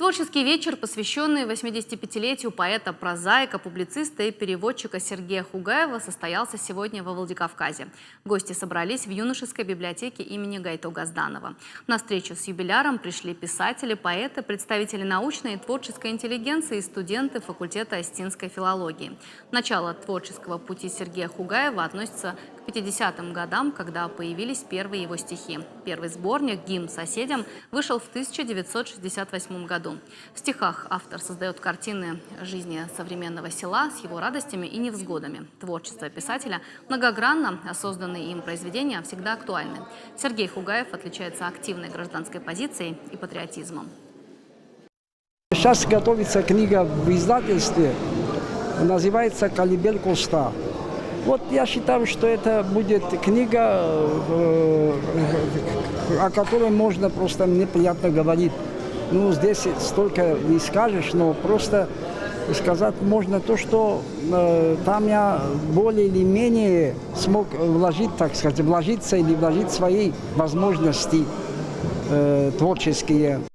Творческий вечер, посвященный 85-летию поэта-прозаика, публициста и переводчика Сергея Хугаева, состоялся сегодня во Владикавказе. Гости собрались в юношеской библиотеке имени Гайто Газданова. На встречу с юбиляром пришли писатели, поэты, представители научной и творческой интеллигенции и студенты факультета остинской филологии. Начало творческого пути Сергея Хугаева относится к 50-м годам, когда появились первые его стихи. Первый сборник «Гимн соседям» вышел в 1968 году. В стихах автор создает картины жизни современного села с его радостями и невзгодами. Творчество писателя многогранно, а созданные им произведения всегда актуальны. Сергей Хугаев отличается активной гражданской позицией и патриотизмом. Сейчас готовится книга в издательстве, называется «Колыбель Коста». Вот я считаю, что это будет книга, о которой можно просто неприятно говорить. Ну, здесь столько не скажешь, но просто сказать можно то, что там я более или менее смог вложить, так сказать, вложиться или вложить свои возможности творческие.